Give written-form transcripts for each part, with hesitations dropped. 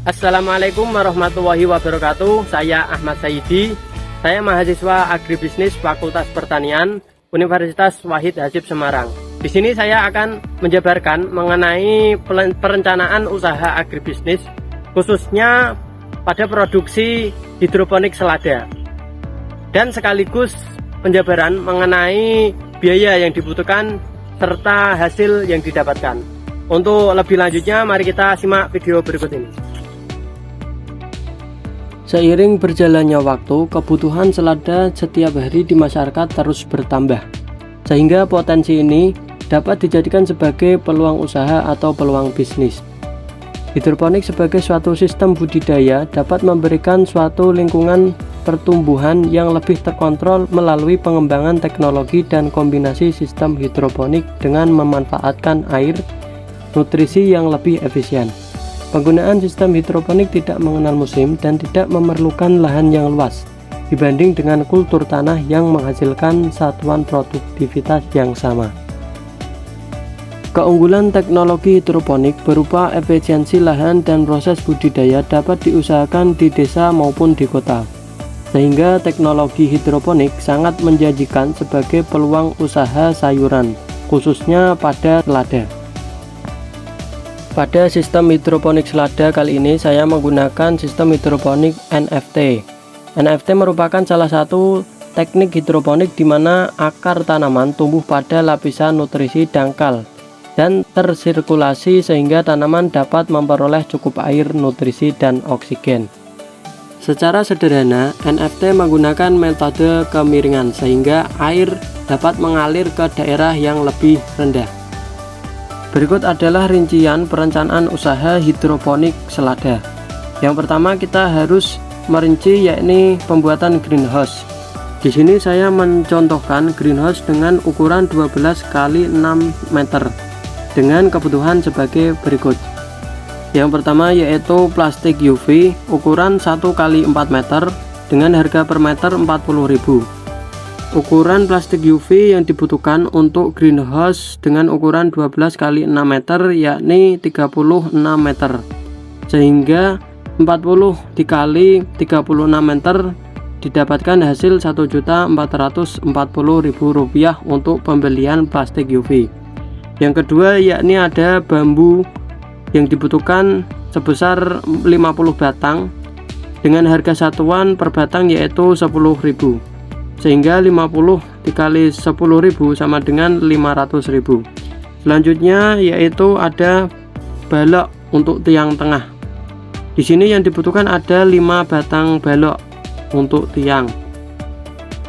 Assalamualaikum warahmatullahi wabarakatuh. Saya Ahmad Saidi. Saya mahasiswa Agribisnis Fakultas Pertanian Universitas Wahid Hasyim Semarang. Di sini saya akan menjabarkan mengenai perencanaan usaha agribisnis, khususnya pada produksi hidroponik selada, dan sekaligus penjabaran mengenai biaya yang dibutuhkan serta hasil yang didapatkan. Untuk lebih lanjutnya, mari kita simak video berikut ini. Seiring berjalannya waktu, kebutuhan selada setiap hari di masyarakat terus bertambah, sehingga potensi ini dapat dijadikan sebagai peluang usaha atau peluang bisnis. Hidroponik sebagai suatu sistem budidaya dapat memberikan suatu lingkungan pertumbuhan yang lebih terkontrol melalui pengembangan teknologi dan kombinasi sistem hidroponik dengan memanfaatkan air, nutrisi yang lebih efisien. Penggunaan sistem hidroponik tidak mengenal musim dan tidak memerlukan lahan yang luas dibanding dengan kultur tanah yang menghasilkan satuan produktivitas yang sama. Keunggulan teknologi hidroponik berupa efisiensi lahan dan proses budidaya dapat diusahakan di desa maupun di kota, sehingga teknologi hidroponik sangat menjanjikan sebagai peluang usaha sayuran, khususnya pada selada. Pada sistem hidroponik selada kali ini saya menggunakan sistem hidroponik NFT. NFT merupakan salah satu teknik hidroponik di mana akar tanaman tumbuh pada lapisan nutrisi dangkal dan tersirkulasi sehingga tanaman dapat memperoleh cukup air, nutrisi, dan oksigen. Secara sederhana, NFT menggunakan metode kemiringan sehingga air dapat mengalir ke daerah yang lebih rendah. Berikut adalah rincian perencanaan usaha hidroponik selada. Yang pertama kita harus merinci yakni pembuatan greenhouse. Di sini saya mencontohkan greenhouse dengan ukuran 12 x 6 meter dengan kebutuhan sebagai berikut. Yang pertama yaitu plastik UV ukuran 1 x 4 meter dengan harga per meter 40.000. Ukuran plastik UV yang dibutuhkan untuk greenhouse dengan ukuran 12 x 6 meter yakni 36 meter, sehingga 40 dikali 36 meter didapatkan hasil Rp1.440.000 untuk pembelian plastik UV. Yang kedua yakni ada bambu yang dibutuhkan sebesar 50 batang dengan harga satuan per batang yaitu 10.000, sehingga 50 dikali 10.000 sama dengan 500.000. Selanjutnya yaitu ada balok untuk tiang tengah. Di sini yang dibutuhkan ada 5 batang balok untuk tiang.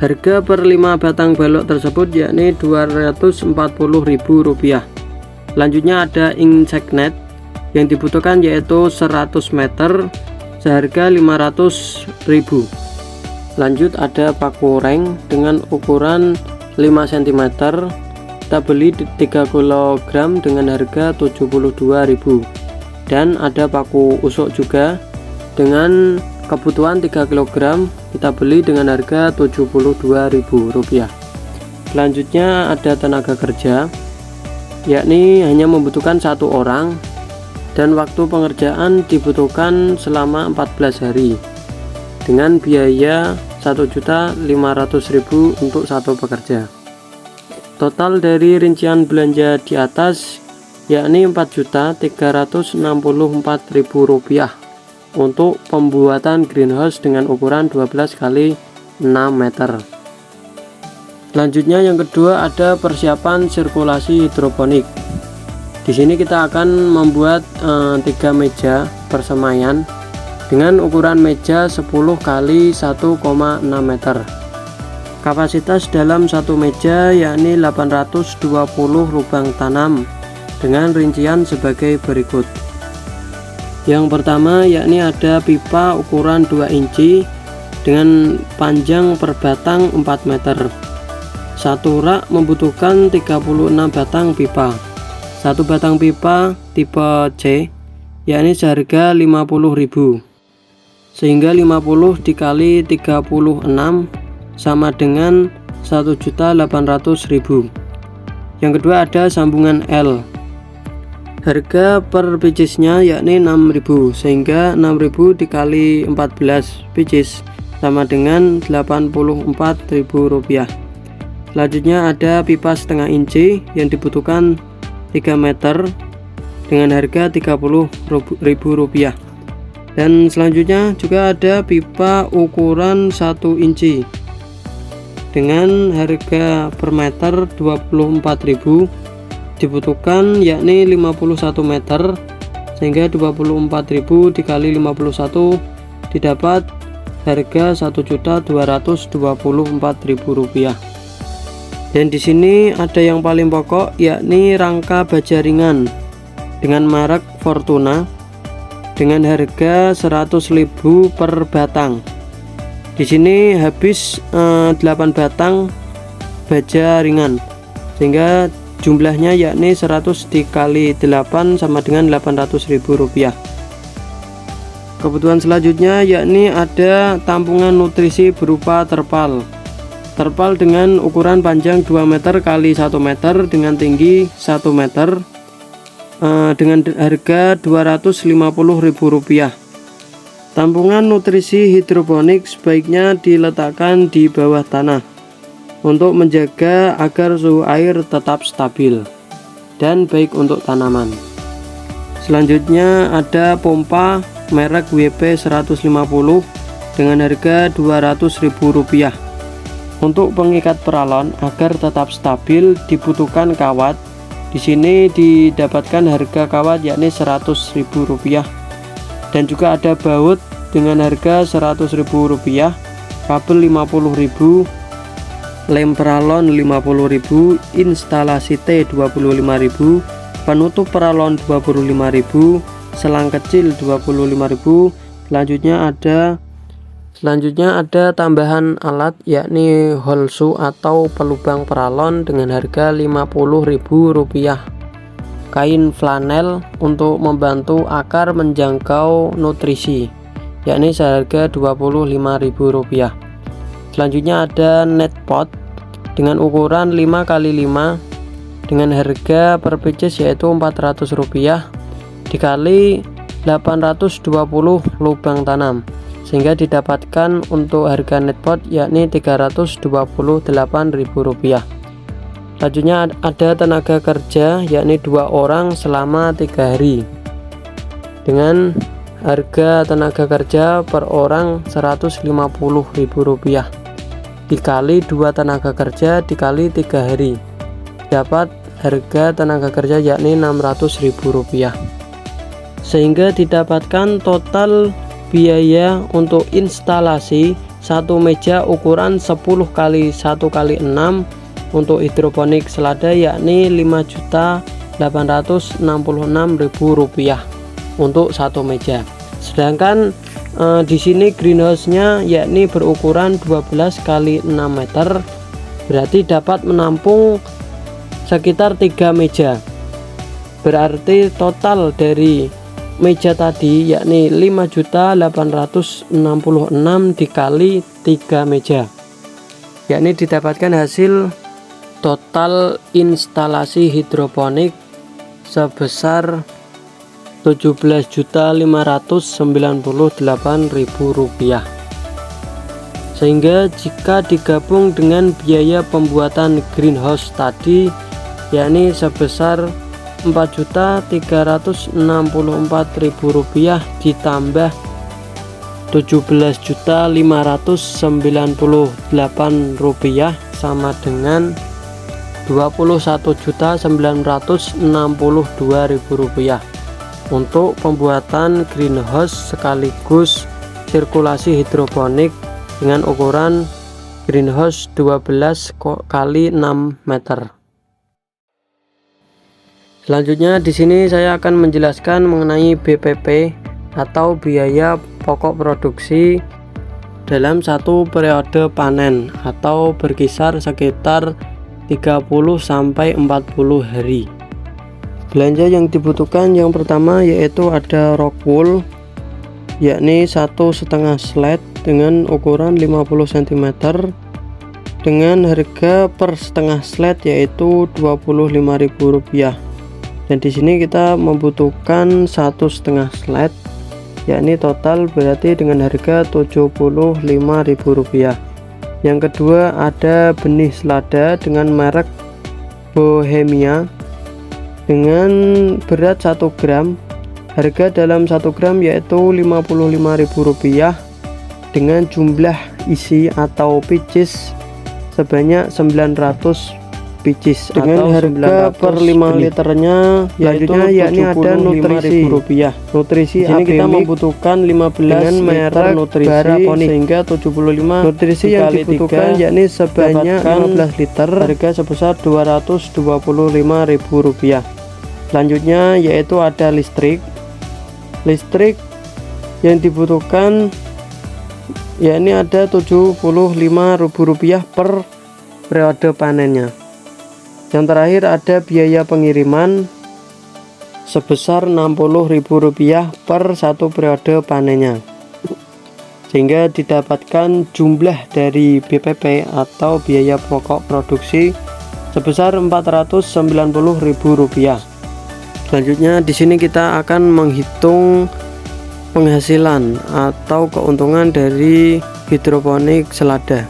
Harga per 5 batang balok tersebut yakni Rp240.000. Selanjutnya ada insect net yang dibutuhkan yaitu 100 meter seharga Rp500.000. Lanjut ada paku reng dengan ukuran 5 cm, kita beli 3 kg dengan harga Rp72.000. Dan ada paku usuk juga dengan kebutuhan 3 kg, kita beli dengan harga Rp72.000. Selanjutnya ada tenaga kerja, yakni hanya membutuhkan 1 orang dan waktu pengerjaan dibutuhkan selama 14 hari dengan biaya Rp1.500.000 untuk satu pekerja. Total dari rincian belanja di atas yakni Rp4.364.000 untuk pembuatan greenhouse dengan ukuran 12 x 6 meter. Selanjutnya yang kedua ada persiapan sirkulasi hidroponik. Di sini kita akan membuat 3 meja persemaian dengan ukuran meja 10 x 1,6 meter. Kapasitas dalam satu meja yakni 820 lubang tanam dengan rincian sebagai berikut. Yang pertama yakni ada pipa ukuran 2 inci dengan panjang per batang 4 meter. Satu rak membutuhkan 36 batang pipa. Satu batang pipa tipe C yakni seharga Rp50.000, sehingga 50 dikali 36 sama dengan Rp1.800.000. Yang kedua ada sambungan L. Harga per piecesnya yakni 6.000, sehingga 6.000 dikali 14 pieces sama dengan Rp84.000. Selanjutnya ada pipa setengah inci yang dibutuhkan 3 meter dengan harga Rp30.000. Dan selanjutnya juga ada pipa ukuran 1 inci dengan harga per meter Rp24.000, dibutuhkan yakni 51 meter, sehingga 24.000 dikali 51 didapat harga Rp1.224.000. Dan di sini ada yang paling pokok yakni rangka baja ringan dengan merek Fortuna dengan harga 100.000 per batang. Di sini habis 8 batang baja ringan, sehingga jumlahnya yakni 100 dikali 8 sama dengan Rp800.000. Kebutuhan selanjutnya yakni ada tampungan nutrisi berupa terpal dengan ukuran panjang 2 meter kali 1 meter dengan tinggi 1 meter dengan harga Rp250.000. Tampungan nutrisi hidroponik sebaiknya diletakkan di bawah tanah untuk menjaga agar suhu air tetap stabil dan baik untuk tanaman. Selanjutnya ada pompa merek WP 150 dengan harga Rp200.000. Untuk pengikat peralon agar tetap stabil dibutuhkan kawat. Di sini didapatkan harga kawat yakni Rp100.000, dan juga ada baut dengan harga Rp100.000, kabel Rp50.000, lem peralon Rp50.000, instalasi T Rp25.000, penutup peralon Rp25.000, selang kecil Rp25.000. Selanjutnya ada tambahan alat yakni hole shoe atau pelubang peralon dengan harga Rp50.000. Kain flanel untuk membantu akar menjangkau nutrisi yakni seharga Rp25.000. Selanjutnya ada net pot dengan ukuran 5x5 dengan harga per pieces yaitu Rp400 dikali 820 lubang tanam, sehingga didapatkan untuk harga net pot yakni Rp328.000. Selanjutnya ada tenaga kerja yakni 2 orang selama 3 hari dengan harga tenaga kerja per orang Rp150.000 dikali 2 tenaga kerja dikali 3 hari, dapat harga tenaga kerja yakni Rp600.000, sehingga didapatkan total biaya untuk instalasi satu meja ukuran 10x1x6 untuk hidroponik selada yakni Rp5.866.000 untuk satu meja. Sedangkan di sini greenhouse-nya yakni berukuran 12x6 meter, berarti dapat menampung sekitar 3 meja. Berarti total dari meja tadi yakni 5.866 dikali 3 meja, yakni didapatkan hasil total instalasi hidroponik sebesar Rp17.598.000. Sehingga jika digabung dengan biaya pembuatan greenhouse tadi yakni sebesar Rp4.364.000 ditambah Rp17.598.000 sama dengan Rp21.962.000 untuk pembuatan greenhouse sekaligus sirkulasi hidroponik dengan ukuran greenhouse 12x6 meter. Selanjutnya di sini saya akan menjelaskan mengenai BPP atau biaya pokok produksi dalam satu periode panen atau berkisar sekitar 30-40 hari. Belanja yang dibutuhkan yang pertama yaitu ada rock wool yakni 1,5 slide dengan ukuran 50 cm dengan harga per setengah slide yaitu Rp25.000. Dan di sini kita membutuhkan 1,5 slide, yakni total berarti dengan harga Rp75.000. Yang kedua ada benih selada dengan merek Bohemia dengan berat 1 gram. Harga dalam 1 gram yaitu Rp55.000 dengan jumlah isi atau pieces sebanyak 900 pieces dengan harga per 5 liternya selanjutnya yakni ada nutrisi ini kita membutuhkan 15 liter nutrisi sehingga 75 nutrisi yang dibutuhkan yakni sebanyak 15 liter harga sebesar Rp225.000. Selanjutnya yaitu ada listrik yang dibutuhkan yakni ada Rp75.000 per periode panennya. Yang terakhir ada biaya pengiriman sebesar Rp60.000 per satu periode panennya, sehingga didapatkan jumlah dari BPP atau biaya pokok produksi sebesar Rp490.000. Selanjutnya di sini kita akan menghitung penghasilan atau keuntungan dari hidroponik selada.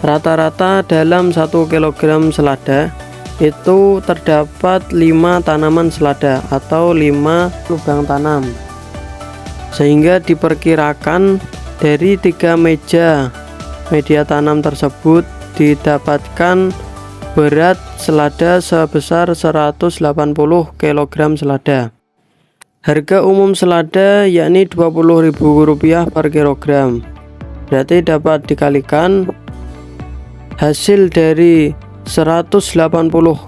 Rata-rata dalam 1 kg selada itu terdapat 5 tanaman selada atau 5 lubang tanam, sehingga diperkirakan dari 3 media tanam tersebut didapatkan berat selada sebesar 180 kg selada. Harga umum selada yakni Rp20.000 per kilogram. Berarti dapat dikalikan hasil dari 180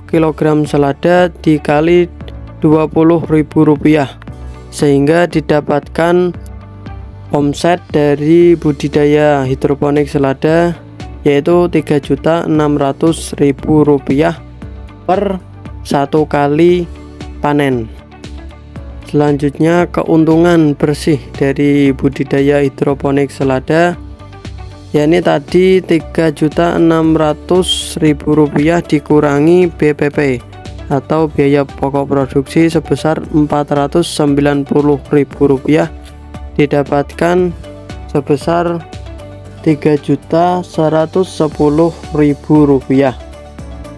kg selada dikali Rp20.000, sehingga didapatkan omset dari budidaya hidroponik selada yaitu Rp3.600.000 per satu kali panen. Selanjutnya keuntungan bersih dari budidaya hidroponik selada yakni tadi Rp3.600.000 dikurangi BPP atau biaya pokok produksi sebesar Rp490.000 didapatkan sebesar Rp3.110.000.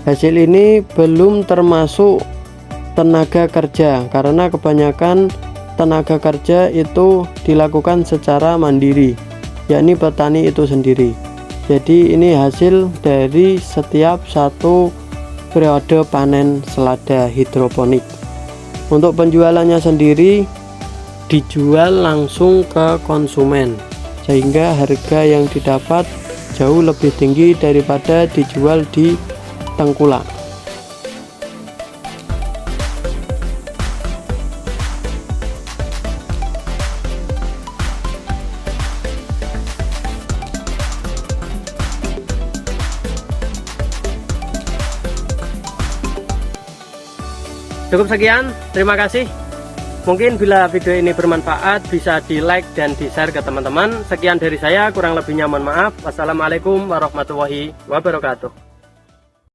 Hasil ini belum termasuk tenaga kerja karena kebanyakan tenaga kerja itu dilakukan secara mandiri, yakni petani itu sendiri. Jadi ini hasil dari setiap satu periode panen selada hidroponik. Untuk penjualannya sendiri dijual langsung ke konsumen, sehingga harga yang didapat jauh lebih tinggi daripada dijual di tengkulak. Cukup sekian, terima kasih. Mungkin bila video ini bermanfaat bisa di like dan di share ke teman-teman. Sekian dari saya, kurang lebihnya mohon maaf. Wassalamualaikum warahmatullahi wabarakatuh.